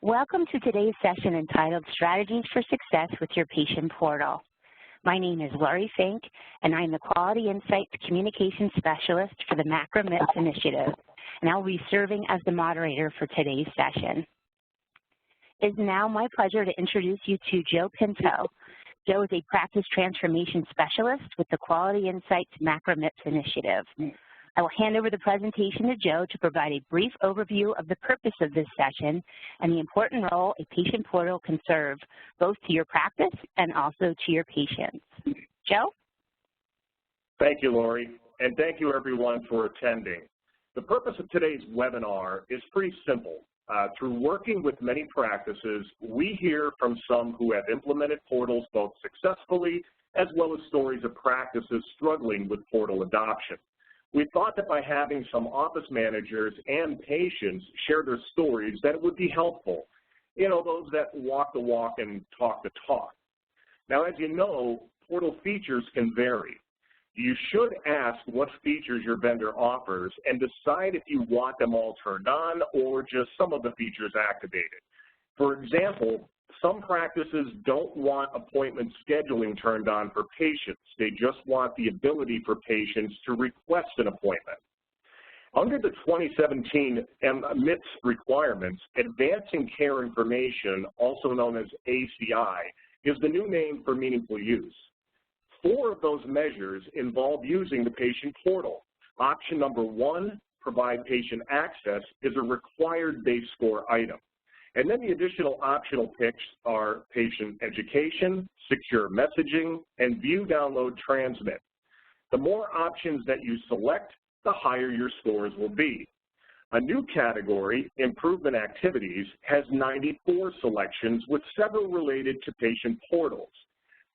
Welcome to today's session entitled Strategies for Success with Your Patient Portal. My name is Lori Fink, and I'm the Quality Insights Communication Specialist for the MACRA MIPS initiative, and I'll be serving as the moderator for today's session. It is now my pleasure to introduce you to Joe Pinto. Joe is a Practice Transformation Specialist with the Quality Insights MACRA MIPS initiative. I will hand over the presentation to Joe to provide a brief overview of the purpose of this session and the important role a patient portal can serve, both to your practice and also to your patients. Joe? Thank you, Lori, and thank you everyone for attending. The purpose of today's webinar is pretty simple. Through working with many practices, we hear from some who have implemented portals both successfully as well as stories of practices struggling with portal adoption. We thought that by having some office managers and patients share their stories that it would be helpful, those that walk the walk and talk the talk. Now, as you know, portal features can vary. You should ask what features your vendor offers and decide if you want them all turned on or just some of the features activated. For example, some practices don't want appointment scheduling turned on for patients. They just want the ability for patients to request an appointment. Under the 2017 MIPS requirements, Advancing Care Information, also known as ACI, is the new name for meaningful use. 4 of those measures involve using the patient portal. Option number 1, provide patient access, is a required base score item. And then the additional optional picks are patient education, secure messaging, and view, download, transmit. The more options that you select, the higher your scores will be. A new category, improvement activities, has 94 selections with several related to patient portals.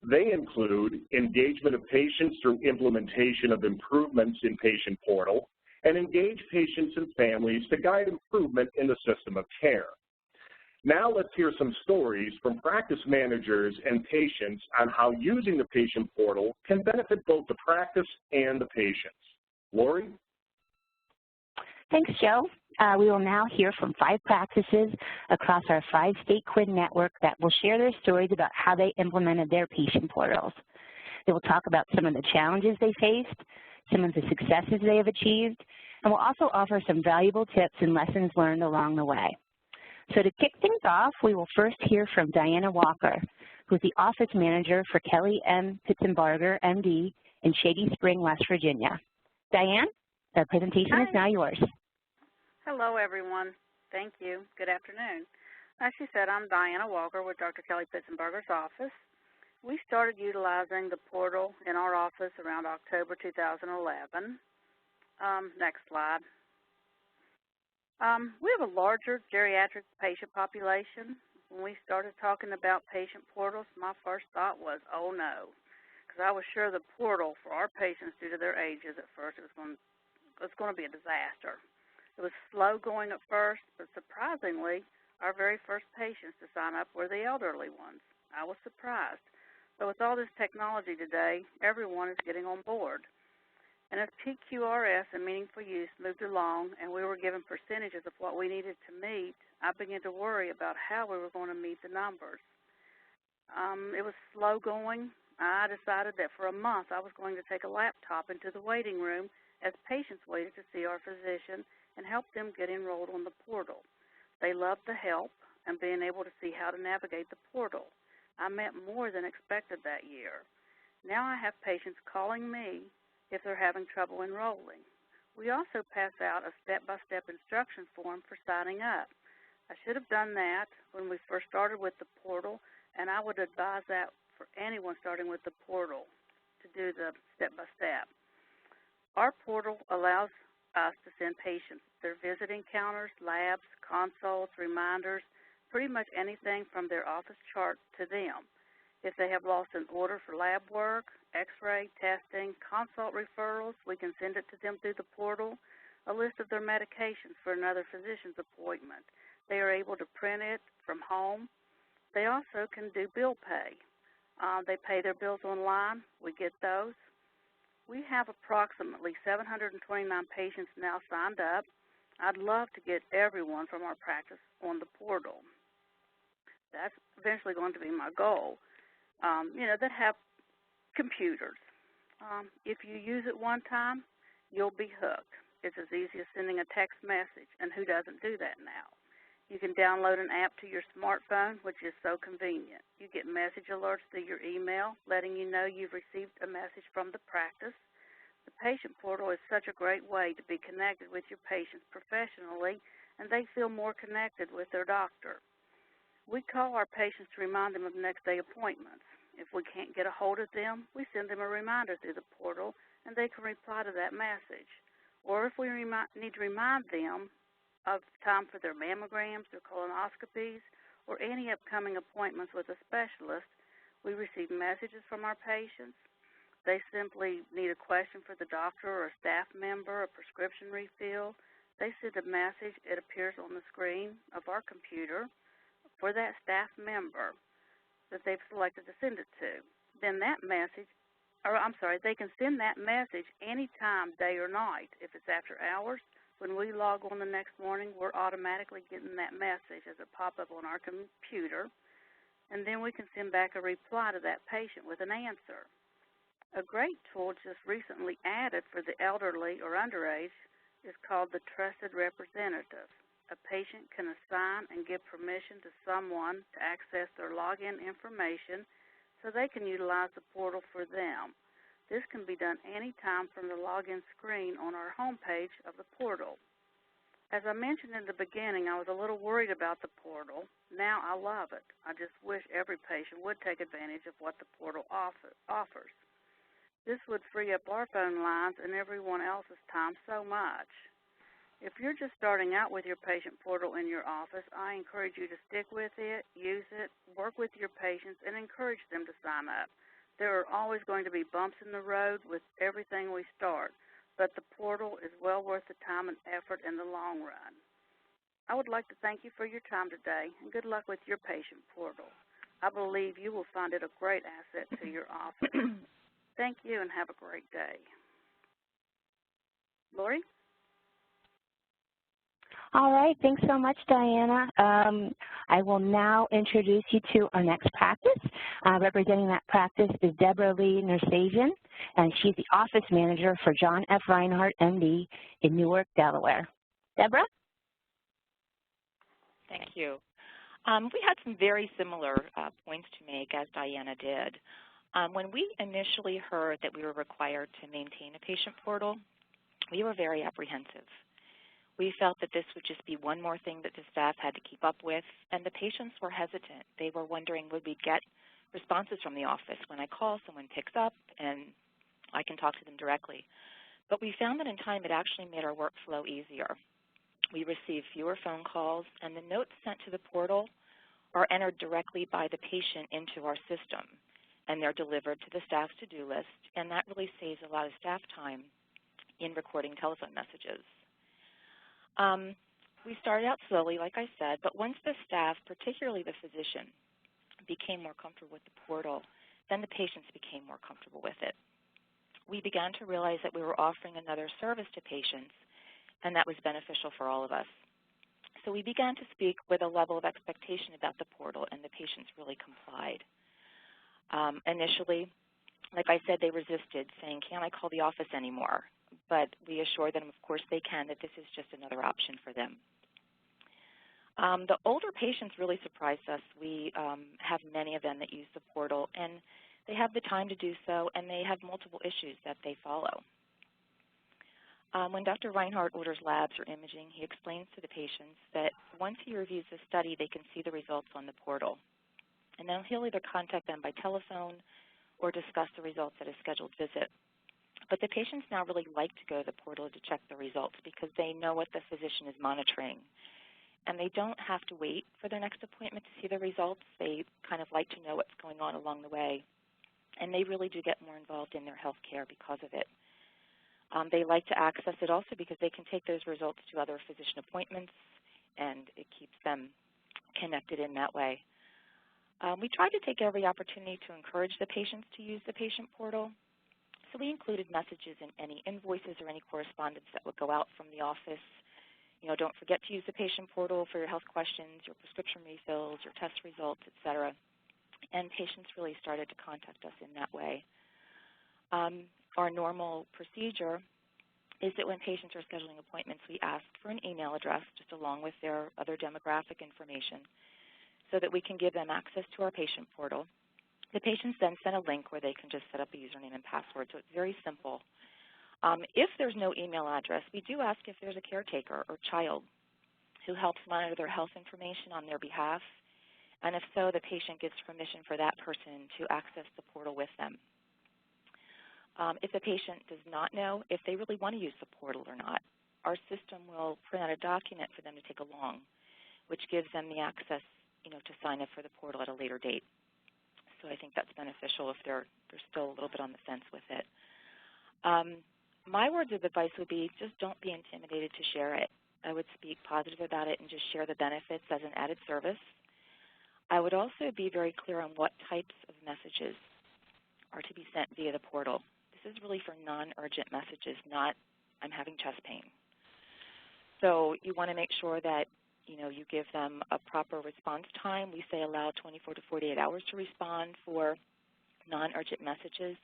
They include engagement of patients through implementation of improvements in patient portal, and engage patients and families to guide improvement in the system of care. Now let's hear some stories from practice managers and patients on how using the patient portal can benefit both the practice and the patients. Lori? Thanks, Joe. We will now hear from 5 practices across our 5-state QIN network that will share their stories about how they implemented their patient portals. They will talk about some of the challenges they faced, some of the successes they have achieved, and will also offer some valuable tips and lessons learned along the way. So to kick things off, we will first hear from Diana Walker, who is the office manager for Kelly M. Pitzenbarger, MD, in Shady Spring, West Virginia. Diane, the presentation is now yours. Hello, everyone. Thank you. Good afternoon. As she said, I'm Diana Walker with Dr. Kelly Pitzenbarger's office. We started utilizing the portal in our office around October 2011. Next slide. We have a larger geriatric patient population. When we started talking about patient portals, my first thought was, oh no, because I was sure the portal for our patients, due to their ages at first, it was going to be a disaster. It was slow going at first, but surprisingly, our very first patients to sign up were the elderly ones. I was surprised. But with all this technology today, everyone is getting on board. And as PQRS and meaningful use moved along and we were given percentages of what we needed to meet, I began to worry about how we were going to meet the numbers. It was slow going. I decided that for a month I was going to take a laptop into the waiting room as patients waited to see our physician and help them get enrolled on the portal. They loved the help and being able to see how to navigate the portal. I met more than expected that year. Now I have patients calling me if they're having trouble enrolling. We also pass out a step-by-step instruction form for signing up. I should have done that when we first started with the portal, and I would advise that for anyone starting with the portal to do the step-by-step. Our portal allows us to send patients their visit encounters, labs, consults, reminders, pretty much anything from their office chart to them. If they have lost an order for lab work, x-ray, testing, consult referrals, we can send it to them through the portal, a list of their medications for another physician's appointment. They are able to print it from home. They also can do bill pay. They pay their bills online. We get those. We have approximately 729 patients now signed up. I'd love to get everyone from our practice on the portal. That's eventually going to be my goal, that have computers. If you use it one time, you'll be hooked. It's as easy as sending a text message, and who doesn't do that now? You can download an app to your smartphone, which is so convenient. You get message alerts through your email, letting you know you've received a message from the practice. The patient portal is such a great way to be connected with your patients professionally, and they feel more connected with their doctor. We call our patients to remind them of next day appointments. If we can't get a hold of them, we send them a reminder through the portal, and they can reply to that message. Or if we need to remind them of time for their mammograms, their colonoscopies, or any upcoming appointments with a specialist, we receive messages from our patients. They simply need a question for the doctor or a staff member, a prescription refill. They send a message. It appears on the screen of our computer for that staff member that they've selected to send it to. Then that message, they can send that message anytime, day or night. If it's after hours, when we log on the next morning, we're automatically getting that message as it pops up on our computer, and then we can send back a reply to that patient with an answer. A great tool just recently added for the elderly or underage is called the Trusted Representative. A patient can assign and give permission to someone to access their login information so they can utilize the portal for them. This can be done anytime from the login screen on our homepage of the portal. As I mentioned in the beginning, I was a little worried about the portal. Now I love it. I just wish every patient would take advantage of what the portal offers. This would free up our phone lines and everyone else's time so much. If you're just starting out with your patient portal in your office, I encourage you to stick with it, use it, work with your patients, and encourage them to sign up. There are always going to be bumps in the road with everything we start, but the portal is well worth the time and effort in the long run. I would like to thank you for your time today, and good luck with your patient portal. I believe you will find it a great asset to your office. Thank you, and have a great day. Lori? All right, thanks so much, Diana. I will now introduce you to our next practice. Representing that practice is Deborah Lee Nersavian, and she's the office manager for John F. Reinhardt, MD, in Newark, Delaware. Deborah? Thank you. We had some very similar points to make as Diana did. When we initially heard that we were required to maintain a patient portal, we were very apprehensive. We felt that this would just be one more thing that the staff had to keep up with, and the patients were hesitant. They were wondering, would we get responses from the office? When I call, someone picks up, and I can talk to them directly. But we found that in time it actually made our workflow easier. We received fewer phone calls, and the notes sent to the portal are entered directly by the patient into our system, and they're delivered to the staff's to-do list, and that really saves a lot of staff time in recording telephone messages. We started out slowly, like I said, but once the staff, particularly the physician, became more comfortable with the portal, then the patients became more comfortable with it. We began to realize that we were offering another service to patients, and that was beneficial for all of us. So we began to speak with a level of expectation about the portal, and the patients really complied. Initially, like I said, they resisted, saying, can't I call the office anymore? But we assured them, of course, they can, that this is just another option for them. The older patients really surprised us. We have many of them that use the portal, and they have the time to do so, and they have multiple issues that they follow. When Dr. Reinhardt orders labs or imaging, he explains to the patients that once he reviews the study, they can see the results on the portal. And then he'll either contact them by telephone or discuss the results at a scheduled visit. But the patients now really like to go to the portal to check the results because they know what the physician is monitoring. And they don't have to wait for their next appointment to see the results. They kind of like to know what's going on along the way. And they really do get more involved in their health care because of it. They like to access it also because they can take those results to other physician appointments, and it keeps them connected in that way. We try to take every opportunity to encourage the patients to use the patient portal. So we included messages in any invoices or any correspondence that would go out from the office don't forget to use the patient portal for your health questions, your prescription refills, your test results, et cetera. And patients really started to contact us in that way. Our normal procedure is that when patients are scheduling appointments, we ask for an email address just along with their other demographic information so that we can give them access to our patient portal. The patients then send a link where they can just set up a username and password, so it's very simple. If there's no email address, we do ask if there's a caretaker or child who helps monitor their health information on their behalf, and if so, the patient gives permission for that person to access the portal with them. If the patient does not know if they really want to use the portal or not, our system will print out a document for them to take along, which gives them the access, to sign up for the portal at a later date. So I think that's beneficial if they're still a little bit on the fence with it. My words of advice would be just don't be intimidated to share it. I would speak positive about it and just share the benefits as an added service. I would also be very clear on what types of messages are to be sent via the portal. This is really for non-urgent messages, not I'm having chest pain. So you want to make sure that you give them a proper response time. We say allow 24 to 48 hours to respond for non-urgent messages.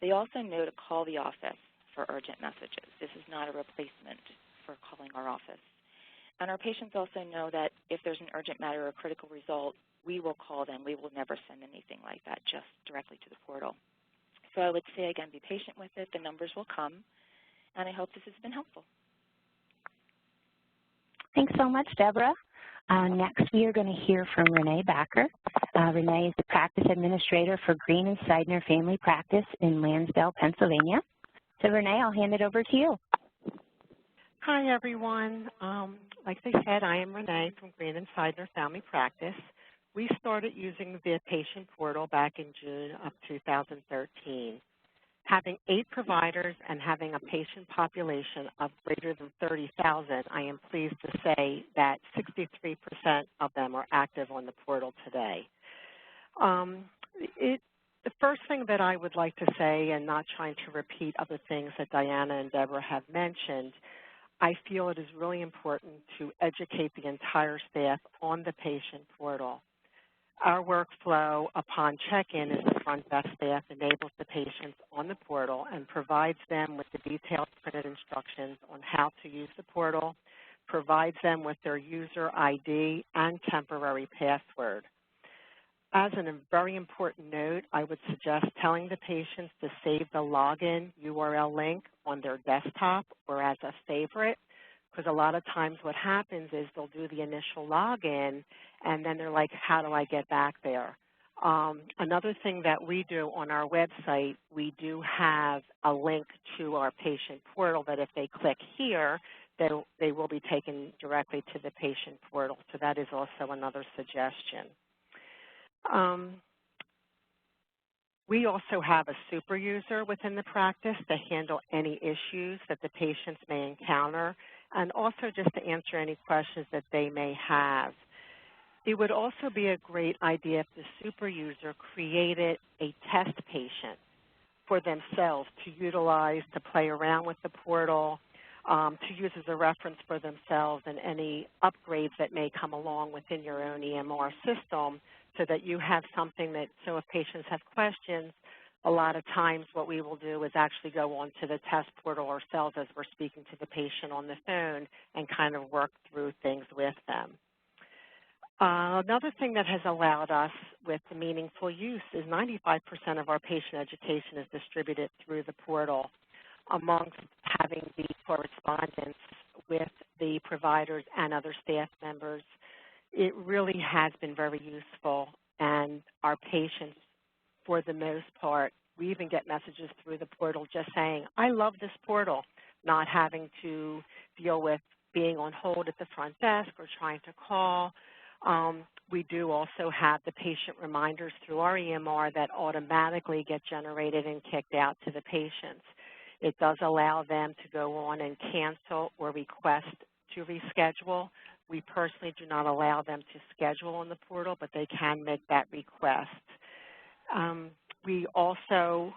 They also know to call the office for urgent messages. This is not a replacement for calling our office. And our patients also know that if there's an urgent matter or a critical result, we will call them. We will never send anything like that just directly to the portal. So I would say, again, be patient with it. The numbers will come, and I hope this has been helpful. Thanks so much, Deborah. Next, we are going to hear from Renee Backer. Renee is the practice administrator for Green and Seidner Family Practice in Lansdale, Pennsylvania. So, Renee, I'll hand it over to you. Hi, everyone. Like they said, I am Renee from Green and Seidner Family Practice. We started using the patient portal back in June of 2013. Having 8 providers and having a patient population of greater than 30,000, I am pleased to say that 63% of them are active on the portal today. The first thing that I would like to say, and not trying to repeat other things that Diana and Deborah have mentioned, I feel it is really important to educate the entire staff on the patient portal. Our workflow upon check-in is the front desk staff enables the patients on the portal and provides them with the detailed printed instructions on how to use the portal, provides them with their user ID and temporary password. As a very important note, I would suggest telling the patients to save the login URL link on their desktop or as a favorite, because a lot of times what happens is they'll do the initial login and then they're like, how do I get back there? Another thing that we do on our website, we do have a link to our patient portal that if they click here, they will be taken directly to the patient portal. So that is also another suggestion. We also have a super user within the practice to handle any issues that the patients may encounter and also just to answer any questions that they may have. It would also be a great idea if the super user created a test patient for themselves to utilize, to play around with the portal, to use as a reference for themselves and any upgrades that may come along within your own EMR system so that you have something that, so if patients have questions, a lot of times what we will do is actually go onto the test portal ourselves as we're speaking to the patient on the phone and kind of work through things with them. Another thing that has allowed us with the meaningful use is 95% of our patient education is distributed through the portal amongst having the correspondence with the providers and other staff members. It really has been very useful, and our patients, for the most part, we even get messages through the portal just saying, I love this portal, not having to deal with being on hold at the front desk or trying to call. We do also have the patient reminders through our EMR that automatically get generated and kicked out to the patients. It does allow them to go on and cancel or request to reschedule. We personally do not allow them to schedule on the portal, but they can make that request. We also,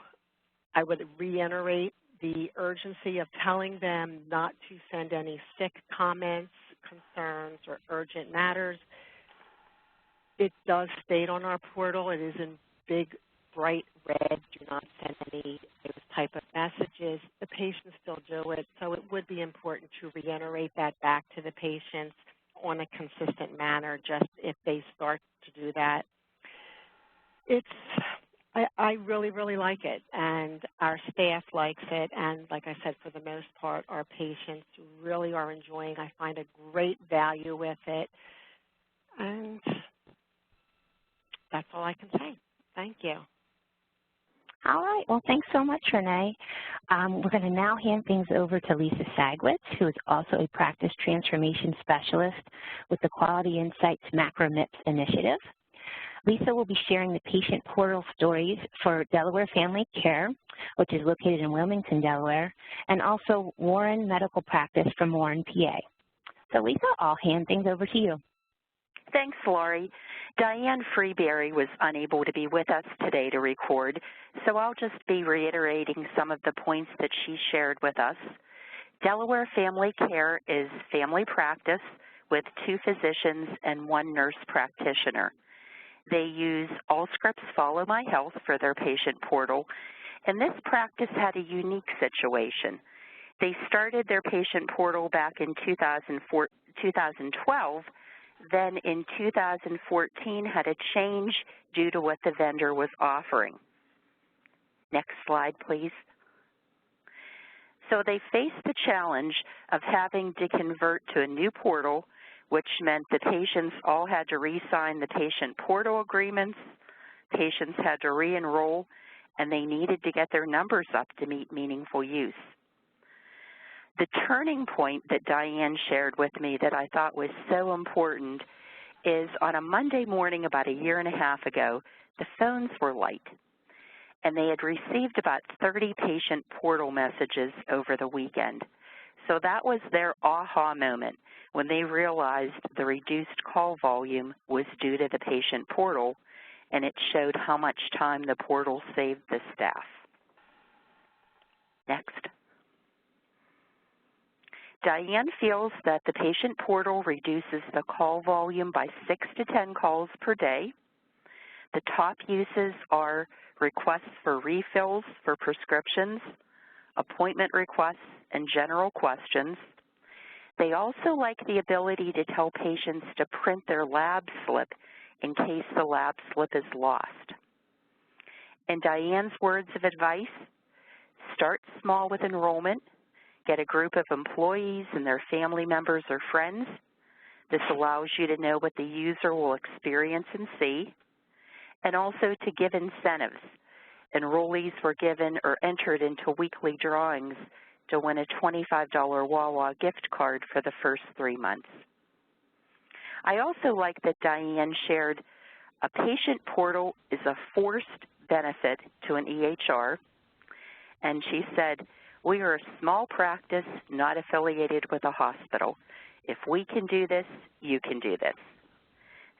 I would reiterate the urgency of telling them not to send any sick comments, concerns, or urgent matters. It does state on our portal, it is in big, bright red, do not send any those type of messages. The patients still do it, so it would be important to reiterate that back to the patients on a consistent manner, just if they start to do that. I really, really like it, and our staff likes it, and like I said, for the most part, our patients really are enjoying. I find a great value with it, and that's all I can say. Thank you. All right. Well, thanks so much, Renee. We're going to now hand things over to Lisa Sagwitz, who is also a practice transformation specialist with the Quality Insights MACRA MIPS initiative. Lisa will be sharing the patient portal stories for Delaware Family Care, which is located in Wilmington, Delaware, and also Warren Medical Practice from Warren, PA. So Lisa, I'll hand things over to you. Thanks, Lori. Diane Freeberry was unable to be with us today to record, so I'll just be reiterating some of the points that she shared with us. Delaware Family Care is family practice with 2 physicians and 1 nurse practitioner. They use Allscripts Follow My Health for their patient portal, and this practice had a unique situation. They started their patient portal back in 2012, then in 2014 had a change due to what the vendor was offering. Next slide, please. So they faced the challenge of having to convert to a new portal, which meant the patients all had to re-sign the patient portal agreements, patients had to re-enroll, and they needed to get their numbers up to meet meaningful use. The turning point that Diane shared with me that I thought was so important is on a Monday morning about 1.5 years ago, the phones were light, and they had received about 30 patient portal messages over the weekend. So that was their aha moment when they realized the reduced call volume was due to the patient portal, and it showed how much time the portal saved the staff. Next. Diane feels that the patient portal reduces the call volume by 6 to 10 calls per day. The top uses are requests for refills for prescriptions, appointment requests, and general questions. They also like the ability to tell patients to print their lab slip in case the lab slip is lost. In Diane's words of advice, start small with enrollment, get a group of employees and their family members or friends. This allows you to know what the user will experience and see, and also to give incentives. Enrollees were given or entered into weekly drawings to win a $25 Wawa gift card for the first 3 months. I also like that Diane shared a patient portal is a forced benefit to an EHR, and she said, we are a small practice not affiliated with a hospital. If we can do this, you can do this.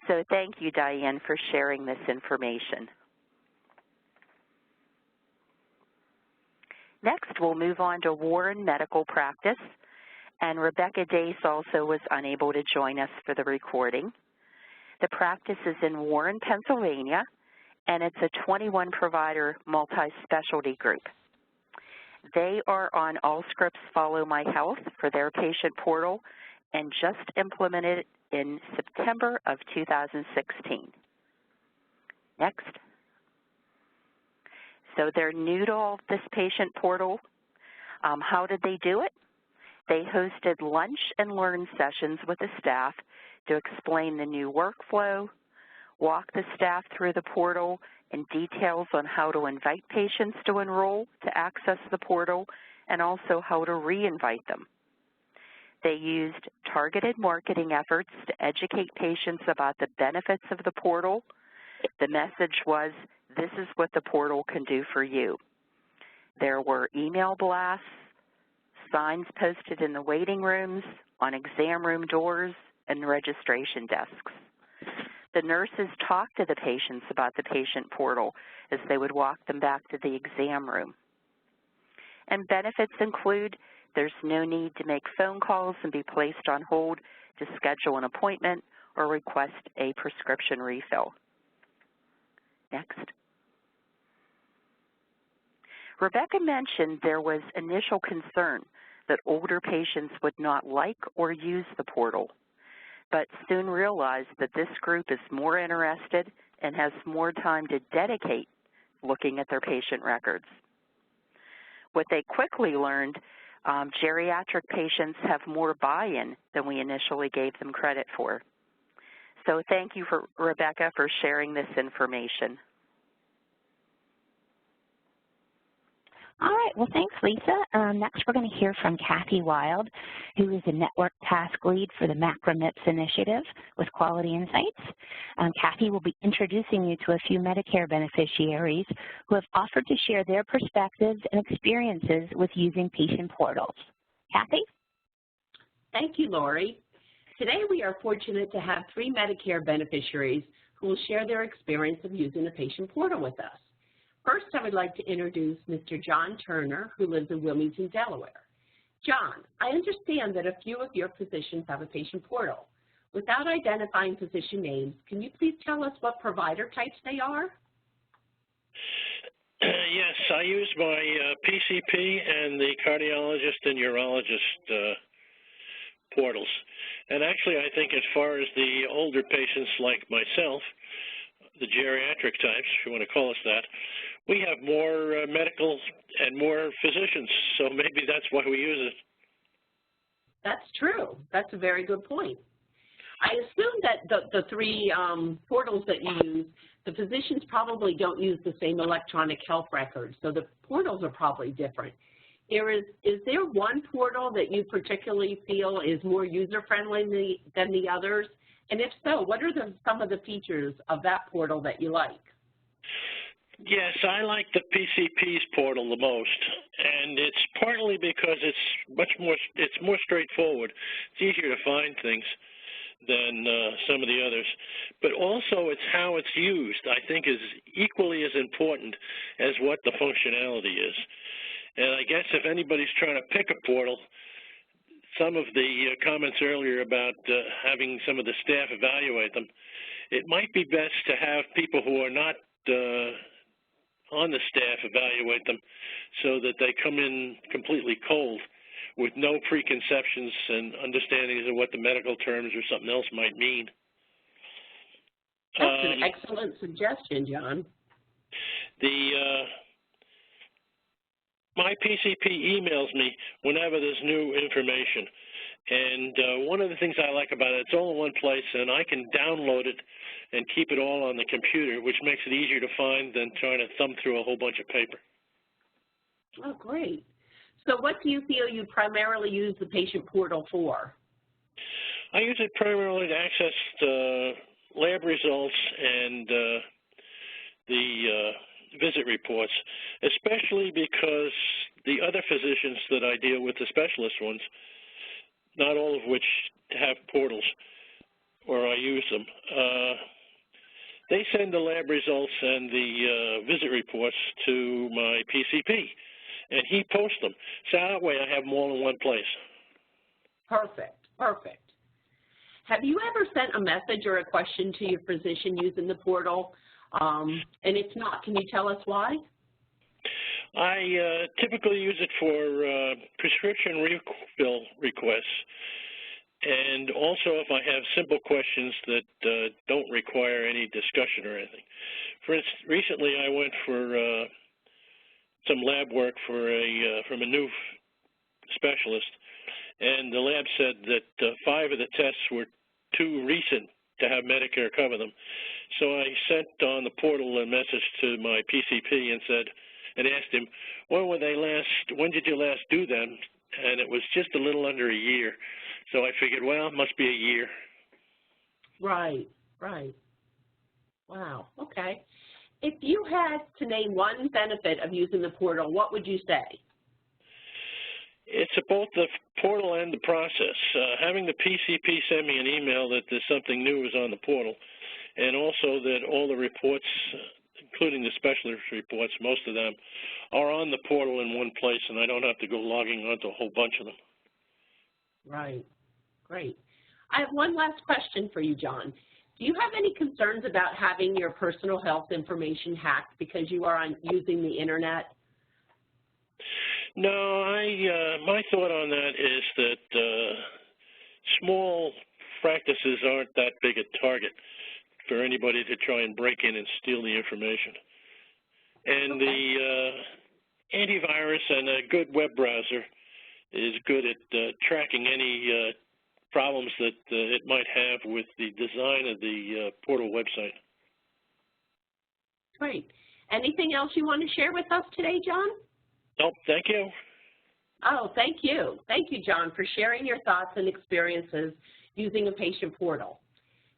So thank you, Diane, for sharing this information. Next, we'll move on to Warren Medical Practice, and Rebecca Dace also was unable to join us for the recording. The practice is in Warren, Pennsylvania, and it's a 21-provider multi-specialty group. They are on Allscripts Follow My Health for their patient portal and just implemented it in September of 2016. Next. So they're new to all this patient portal. How did they do it? They hosted lunch and learn sessions with the staff to explain the new workflow, walk the staff through the portal, and details on how to invite patients to enroll to access the portal, and also how to re-invite them. They used targeted marketing efforts to educate patients about the benefits of the portal. The message was, this is what the portal can do for you. There were email blasts, signs posted in the waiting rooms, on exam room doors, and registration desks. The nurses talked to the patients about the patient portal as they would walk them back to the exam room. And benefits include there's no need to make phone calls and be placed on hold to schedule an appointment or request a prescription refill. Next. Rebecca mentioned there was initial concern that older patients would not like or use the portal, but soon realized that this group is more interested and has more time to dedicate looking at their patient records. What they quickly learned, geriatric patients have more buy-in than we initially gave them credit for. So thank you, Rebecca, for sharing this information. All right, well, thanks, Lisa. Next, we're going to hear from Kathy Wild, who is the Network Task Lead for the MACRA MIPS initiative with Quality Insights. Kathy will be introducing you to a few Medicare beneficiaries who have offered to share their perspectives and experiences with using patient portals. Kathy? Thank you, Lori. Today, we are fortunate to have 3 Medicare beneficiaries who will share their experience of using the patient portal with us. First, I would like to introduce Mr. John Turner, who lives in Wilmington, Delaware. John, I understand that a few of your physicians have a patient portal. Without identifying physician names, can you please tell us what provider types they are? Yes, I use my PCP and the cardiologist and urologist portals. And actually, I think as far as the older patients like myself, the geriatric types, if you want to call us that, we have more medical and more physicians, so maybe that's why we use it. That's true. That's a very good point. I assume that the 3 portals that you use, the physicians probably don't use the same electronic health records, so the portals are probably different. Is there one portal that you particularly feel is more user-friendly than the others? And if so, what are some of the features of that portal that you like? Yes, I like the PCP's portal the most, and it's partly because it's more straightforward. It's easier to find things than some of the others, but also it's how it's used, I think, is equally as important as what the functionality is. And I guess if anybody's trying to pick a portal, some of the comments earlier about having some of the staff evaluate them, it might be best to have people who are not on the staff evaluate them so that they come in completely cold with no preconceptions and understandings of what the medical terms or something else might mean. That's an excellent suggestion, John. My PCP emails me whenever there's new information. And one of the things I like about it, it's all in one place, and I can download it and keep it all on the computer, which makes it easier to find than trying to thumb through a whole bunch of paper. Oh, great. So what do you feel you primarily use the patient portal for? I use it primarily to access lab results and the visit reports, especially because the other physicians that I deal with, the specialist ones, not all of which have portals, or I use them, they send the lab results and the visit reports to my PCP, and he posts them. So that way I have them all in one place. Perfect, perfect. Have you ever sent a message or a question to your physician using the portal? And if not, can you tell us why? I typically use it for prescription refill requests, and also if I have simple questions that don't require any discussion or anything. For instance, recently I went for some lab work for from a new specialist, and the lab said that 5 of the tests were too recent to have Medicare cover them. So I sent on the portal a message to my PCP and said, and asked him, when did you last do them? And it was just a little under a year. So I figured, well, it must be a year. Right, right. Wow, okay. If you had to name one benefit of using the portal, what would you say? It's both the portal and the process. Having the PCP send me an email that there's something new is on the portal, and also that all the reports including the specialist reports, most of them are on the portal in one place, and I don't have to go logging onto a whole bunch of them. Right. Great. I have one last question for you, John. Do you have any concerns about having your personal health information hacked because you are using the Internet? No, my thought on that is that small practices aren't that big a target for anybody to try and break in and steal the information. And the antivirus and a good web browser is good at tracking any problems that it might have with the design of the portal website. Great. Anything else you want to share with us today, John? Nope, thank you. Oh, thank you. Thank you, John, for sharing your thoughts and experiences using a patient portal.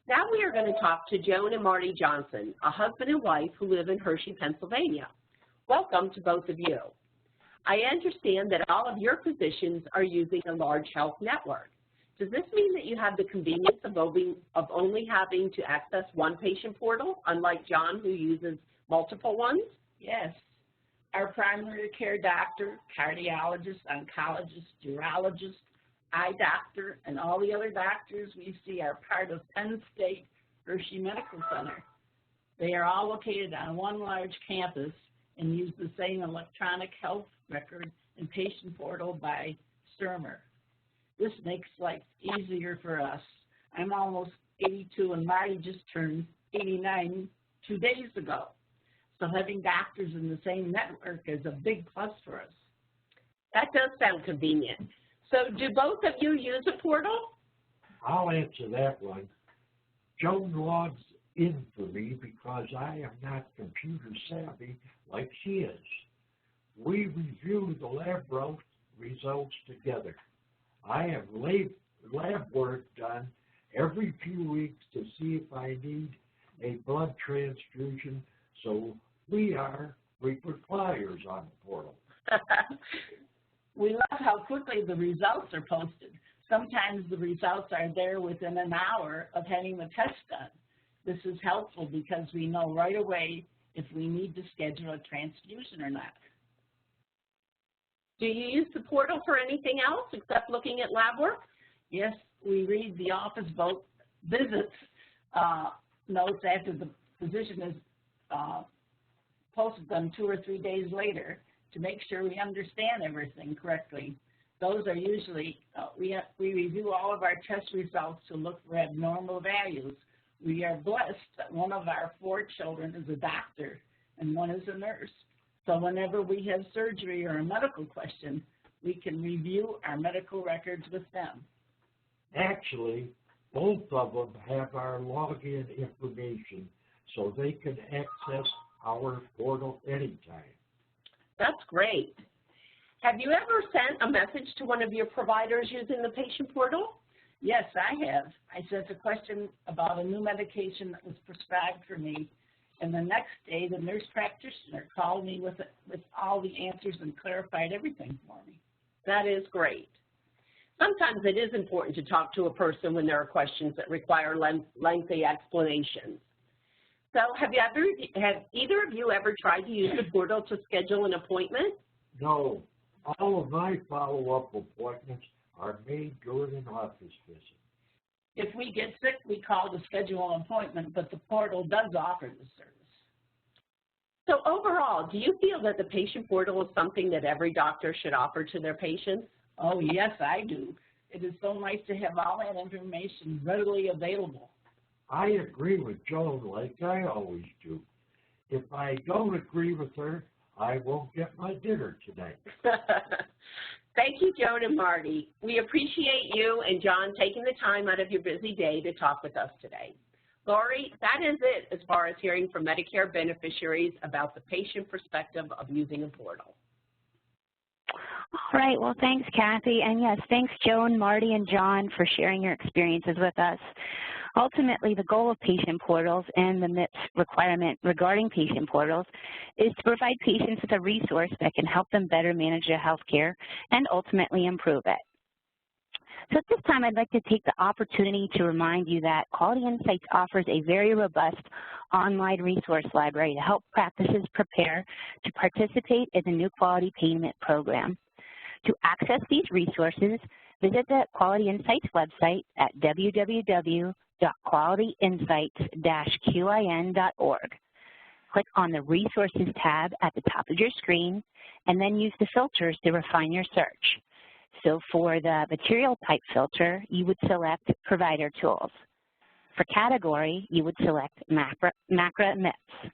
Now we are going to talk to Joan and Marty Johnson, a husband and wife who live in Hershey, Pennsylvania. Welcome to both of you. I understand that all of your physicians are using a large health network. Does this mean that you have the convenience of only having to access one patient portal, unlike John, who uses multiple ones? Yes. Our primary care doctor, cardiologist, oncologist, urologist, eye doctor, and all the other doctors we see are part of Penn State Hershey Medical Center. They are all located on one large campus and use the same electronic health record and patient portal by Seidner. This makes life easier for us. I'm almost 82 and Marty just turned 89 2 days ago. So having doctors in the same network is a big plus for us. That does sound convenient. So do both of you use a portal? I'll answer that one. Joan logs in for me because I am not computer savvy like she is. We review the lab results together. I have lab work done every few weeks to see if I need a blood transfusion, so we are frequent flyers on the portal. We love how quickly the results are posted. Sometimes the results are there within an hour of having the test done. This is helpful because we know right away if we need to schedule a transfusion or not. Do you use the portal for anything else except looking at lab work? Yes, we read the office visits notes after the physician has posted them 2 or 3 days later to make sure we understand everything correctly. Those are usually, we review all of our test results to look for abnormal values. We are blessed that one of our 4 children is a doctor and one is a nurse. So whenever we have surgery or a medical question, we can review our medical records with them. Actually, both of them have our login information so they can access our portal anytime. That's great. Have you ever sent a message to one of your providers using the patient portal? Yes, I have. I sent a question about a new medication that was prescribed for me, and the next day the nurse practitioner called me with all the answers and clarified everything for me. That is great. Sometimes it is important to talk to a person when there are questions that require lengthy explanations. So have either of you ever tried to use the portal to schedule an appointment? No. All of my follow-up appointments are made during an office visit. If we get sick, we call to schedule an appointment, but the portal does offer the service. So overall, do you feel that the patient portal is something that every doctor should offer to their patients? Oh, yes, I do. It is so nice to have all that information readily available. I agree with Joan like I always do. If I don't agree with her, I won't get my dinner tonight. Thank you, Joan and Marty. We appreciate you and John taking the time out of your busy day to talk with us today. Lori, that is it as far as hearing from Medicare beneficiaries about the patient perspective of using a portal. All right, well, thanks, Kathy. And yes, thanks, Joan, Marty, and John for sharing your experiences with us. Ultimately, the goal of patient portals and the MIPS requirement regarding patient portals is to provide patients with a resource that can help them better manage their health care and ultimately improve it. So at this time, I'd like to take the opportunity to remind you that Quality Insights offers a very robust online resource library to help practices prepare to participate in the new quality payment program. To access these resources, visit the Quality Insights website at www.qualityinsights-QIN.org. Click on the Resources tab at the top of your screen, and then use the filters to refine your search. So for the material type filter, you would select Provider Tools. For category, you would select MACRA MIPS.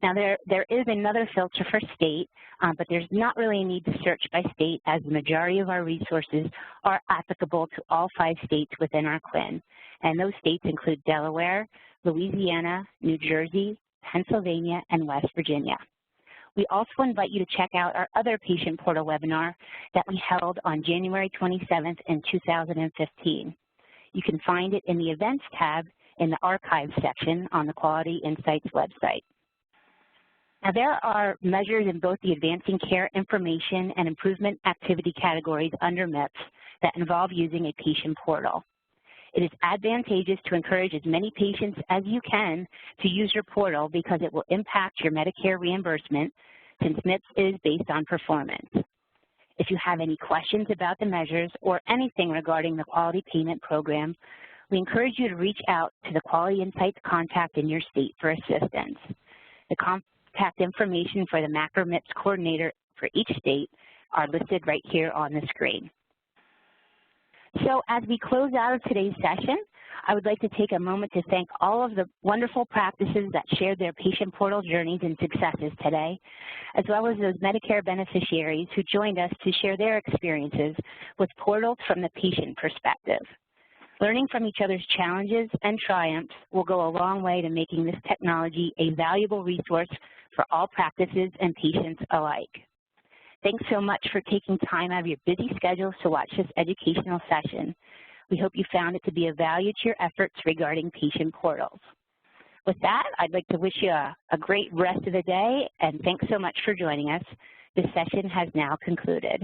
Now there is another filter for state, but there's not really a need to search by state, as the majority of our resources are applicable to all 5 states within our QIN. And those states include Delaware, Louisiana, New Jersey, Pennsylvania, and West Virginia. We also invite you to check out our other patient portal webinar that we held on January 27th in 2015. You can find it in the Events tab in the Archives section on the Quality Insights website. Now, there are measures in both the Advancing Care Information and Improvement Activity categories under MIPS that involve using a patient portal. It is advantageous to encourage as many patients as you can to use your portal because it will impact your Medicare reimbursement, since MIPS is based on performance. If you have any questions about the measures or anything regarding the quality payment program, we encourage you to reach out to the Quality Insights contact in your state for assistance. The contact information for the MACRA MIPS coordinator for each state are listed right here on the screen. So as we close out of today's session, I would like to take a moment to thank all of the wonderful practices that shared their patient portal journeys and successes today, as well as those Medicare beneficiaries who joined us to share their experiences with portals from the patient perspective. Learning from each other's challenges and triumphs will go a long way to making this technology a valuable resource for all practices and patients alike. Thanks so much for taking time out of your busy schedules to watch this educational session. We hope you found it to be of value to your efforts regarding patient portals. With that, I'd like to wish you a great rest of the day, and thanks so much for joining us. This session has now concluded.